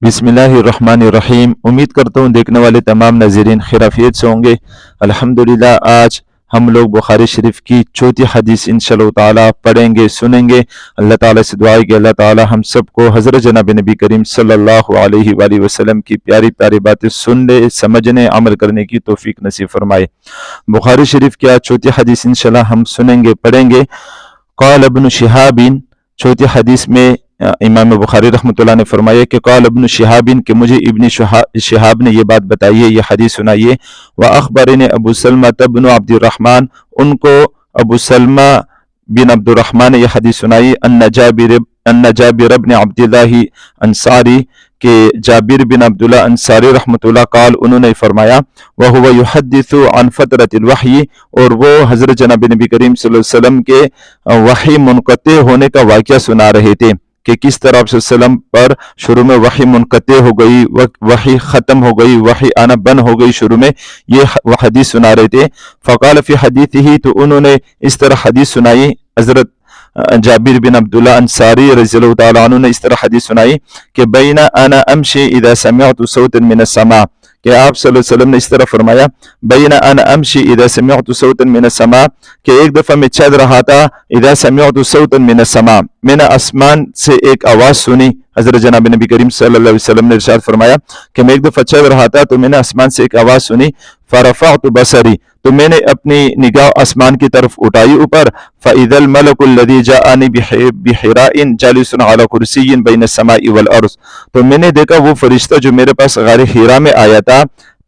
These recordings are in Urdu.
بسم اللہ الرحمن الرحیم۔ امید کرتا ہوں دیکھنے والے تمام ناظرین خیریت سے ہوں گے۔ الحمدللہ آج ہم لوگ بخاری شریف کی چوتھی حدیث انشاءاللہ تعالیٰ پڑھیں گے، سنیں گے۔ اللہ تعالیٰ سے دعا ہے کہ اللہ تعالیٰ ہم سب کو حضرت جناب نبی کریم صلی اللہ علیہ وآلہ وسلم کی پیاری پیاری باتیں سننے، سمجھنے، عمل کرنے کی توفیق نصیب فرمائے۔ بخاری شریف کی چوتھی حدیث انشاءاللہ ہم سنیں گے، پڑھیں گے۔ قال ابن شہاب، چوتھی حدیث میں امام بخاری رحمۃ اللہ نے فرمایا کہ قال ابن شہاب، کہ مجھے ابن شہاب نے یہ بات بتائی ہے، یہ حدیث سنائیے۔ وَأَخْبَرَنِي ابو سلمہ بن عبد الرحمن، ان کو ابو سلمہ بن عبد الرحمن نے یہ حدیث سنائی، ان جابر بن عبد اللہ انصاری، کہ جابر بن عبداللہ انصاری رحمۃ اللہ قال، انہوں نے فرمایا، وَهُوَ يُحَدِّثُ عن فترة الوحی، اور وہ حضرت جناب نبی کریم صلی اللہ علیہ وسلم کے وحی منقطع ہونے کا واقعہ سنا رہے تھے، کہ کس طرح آپ صلی اللہ علیہ وسلم پر شروع میں وحی منقطع ہو گئی، وحی ختم ہو گئی، وحی آنا بند ہو گئی شروع میں، یہ حدیث سنا رہے تھے۔ فقال فی حدیثہ، تو انہوں نے اس طرح حدیث سنائی، حضرت جابر بن عبداللہ انصاری رضی اللہ تعالیٰ عنہ نے اس طرح حدیث سنائی کہ بین انا امشی اذا سمعت صوتا من السماء، کہ آپ صلی اللہ علیہ وسلم نے اس طرح فرمایا، بین انا امشی اذا سمعت صوتا من السماء، کہ ایک دفعہ میں چل رہا تھا، اذا سمعت صوتا من السماء، میں نے آسمان سے ایک آواز سنی۔ حضرت جناب نبی کریم صلی اللہ علیہ وسلم نے ارشاد فرمایا کہ میں ایک دفعہ چل رہا تھا تو میں نے آسمان سے ایک آواز سنی، فرفعت بصری، تو میں نے اپنی نگاہ آسمان کی طرف اٹھائی اوپر، فَإِذَا الْمَلَكُ الَّذِي جَاءَنِي بِحِرَاءٍ جَالِسٌ عَلَى كُرْسِيٍّ بَيْنَ السَّمَاءِ وَالْأَرْضِ، تو میں نے دیکھا وہ فرشتہ جو میرے پاس غار حرا میں آیا تھا،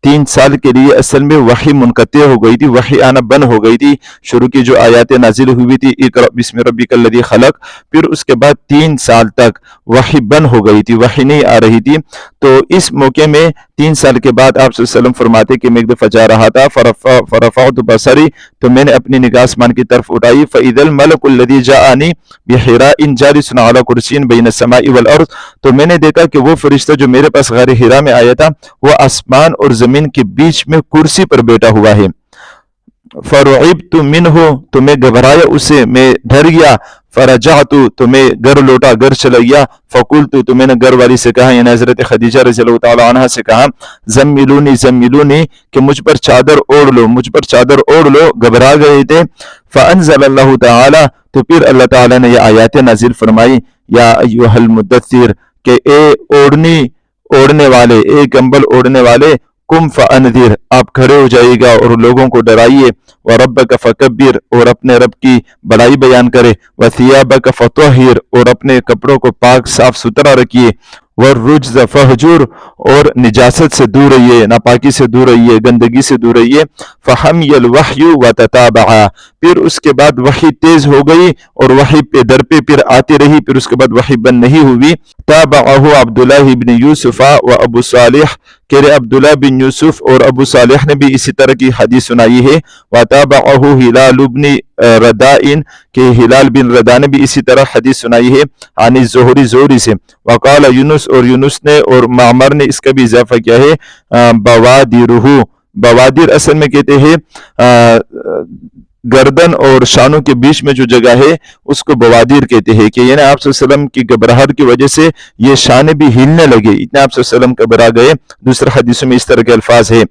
3 سال کے لیے اصل میں وحی منقطع ہو گئی تھی، وحی آنا بند ہو گئی تھی، شروع کی جو آیات نازل ہوئی تھی اقرأ بسم ربک الذی خلق، پھر اس کے بعد 3 سال تک وحی بند ہو گئی تھی، وحی نہیں آ رہی تھی۔ تو اس موقع میں 3 سال کے بعد آپ صلی اللہ علیہ وسلم فرماتے کہ میں ایک دفعہ جا رہا تھا، فرفعت بصری، تو میں نے اپنی نگاہ آسمان کی طرف اٹھائی، فَإِذَا الْمَلَكُ الَّذِي جَاءَنِي بِحِرَاءٍ جَالِسٌ عَلَى كُرْسِيٍّ بَيْنَ السَّمَاءِ وَالْأَرْضِ، تو میں نے دیکھا کہ وہ فرشتہ جو میرے پاس غار حرا میں آیا تھا وہ آسمان اور زمین کے بیچ میں کرسی پر بیٹھا ہوا ہے۔ فَرُعِبْتُ مِنْهُ، تو میں گھبرایا اسے، میں ڈر گیا، فرجعت، تو میں گھر لوٹا، گھر چلا گیا، فقلت، تو میں نے گھر والی سے کہا، یعنی حضرت خدیجہ رضی اللہ تعالیٰ عنہ سے کہا، زملونی زملونی، کہ مجھ پر چادر اوڑھ لو، مجھ پر چادر اوڑھ لو، گھبرا گئے تھے۔ فانزل اللہ تعالی، تو پھر اللہ تعالیٰ نے یہ آیات نازل فرمائی، یا ایھا المدثر، کہ اے اوڑھنے والے، اے کمبل اوڑھنے والے، قم فانذر، آپ کھڑے ہو جائیے گا اور لوگوں کو ڈرائیے، وربک فکبر، اور اپنے رب کی بڑائی بیان کرے، وثیابک فطہر، اور اپنے کپڑوں کو پاک صاف ستھرا رکھیے، والرجز فہجر، اور نجاست سے دور رہیے، ناپاکی سے دور رہیے، گندگی سے دور رہیے۔ فحمی الوحی وتتابعا، پھر اس کے بعد وحی تیز ہو گئی اور وحی پہ در پہ پھر آتی رہی، پھر اس کے بعد وحی بند نہیں ہوئی۔ تابعہ عبداللہ بن یوسف و ابو صالح، کہ عبداللہ بن یوسف اور ابو صالح نے بھی اسی طرح کی حدیث سنائی ہے۔ وتابعہ ہلال بن رداء، کہ ہلال بن ردا نے بھی اسی طرح حدیث سنائی ہے، عن الزہری، زہری سے۔ وقال یونس، اور یونس نے اور معمر نے اس کا بھی اضافہ کیا ہے، بوادرہ، بوادر اصل میں کہتے ہیں گردن اور شانوں کے بیچ میں جو جگہ ہے اس کو بوادر کہتے ہیں، کہ یعنی آپ صلی اللہ علیہ وسلم کی گھبراہٹ کی وجہ سے یہ شانے بھی ہلنے لگے، اتنے آپ صلی اللہ علیہ وسلم گھبرا گئے۔ دوسرے حدیثوں میں اس طرح کے الفاظ ہے۔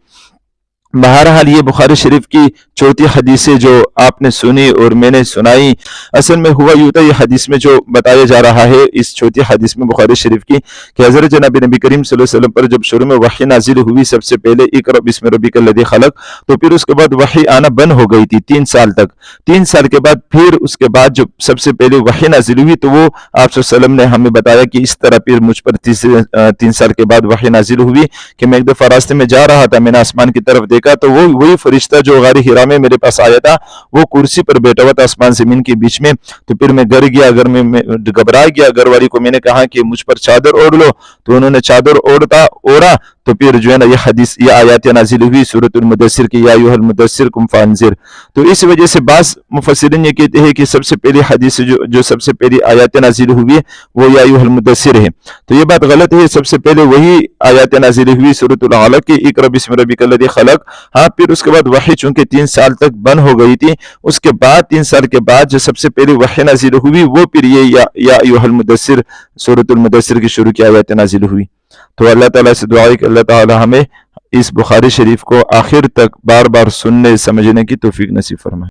بہرحال یہ بخاری شریف کی چوتھی حدیث جو آپ نے سنی اور میں نے سنائی، اصل میں ہوا یوں تھا، یہ حدیث میں جو بتایا جا رہا ہے اس چوتھی حدیث میں بخاری شریف کی، کہ حضرت جناب نبی کریم صلی اللہ علیہ وسلم پر جب شروع میں وحی نازل ہوئی سب سے پہلے اقرأ بسم ربک الذی خلق، تو پھر اس کے بعد وحی آنا بند ہو گئی تھی 3 سال تک۔ 3 سال کے بعد پھر اس کے بعد جب سب سے پہلے وحی نازل ہوئی تو وہ آپ صلی اللہ علیہ وسلم نے ہمیں بتایا کہ اس طرح پھر مجھ پر 3 سال کے بعد وحی نازل ہوئی، کہ میں ایک دفعہ راستے میں جا رہا تھا، میں نے آسمان کی طرف دیکھا تو وہی فرشتہ جو غار حرا میں میرے پاس آیا تھا وہ کرسی پر بیٹھا ہوا تھا آسمان زمین کے بیچ میں۔ تو پھر میں گھر گیا، گھر میں گھبرا گیا، گھر والی کو میں نے کہا کہ مجھ پر چادر اوڑھ لو، تو انہوں نے چادر اوڑھا، تو پھر جو ہے نا یہ حدیث، یہ آیات نازل ہوئی سورۃ المدثر کی، یا ایھا المدثر قم فانذر۔ تو اس وجہ سے بعض مفسرین یہ کہتے ہیں کہ سب سے پہلی حدیث جو سب سے پہلی آیات نازل ہوئی وہ یا ایھا المدثر ہے، تو یہ بات غلط ہے، سب سے پہلے وہی آیات نازل ہوئی سورۃ العلق کی، اقرأ بسم ربک الذی خلق۔ ہاں، پھر اس کے بعد وحی چونکہ 3 سال تک بند ہو گئی تھی، اس کے بعد 3 سال کے بعد جو سب سے پہلی وحی نازل ہوئی وہ پھر یہ یا ایھا المدثر، سورۃ المدثر کی شروع کی آیات نازل ہوئی۔ تو اللہ تعالیٰ سے دعا ہے کہ اللہ تعالیٰ ہمیں اس بخاری شریف کو آخر تک بار بار سننے سمجھنے کی توفیق نصیب فرمائے۔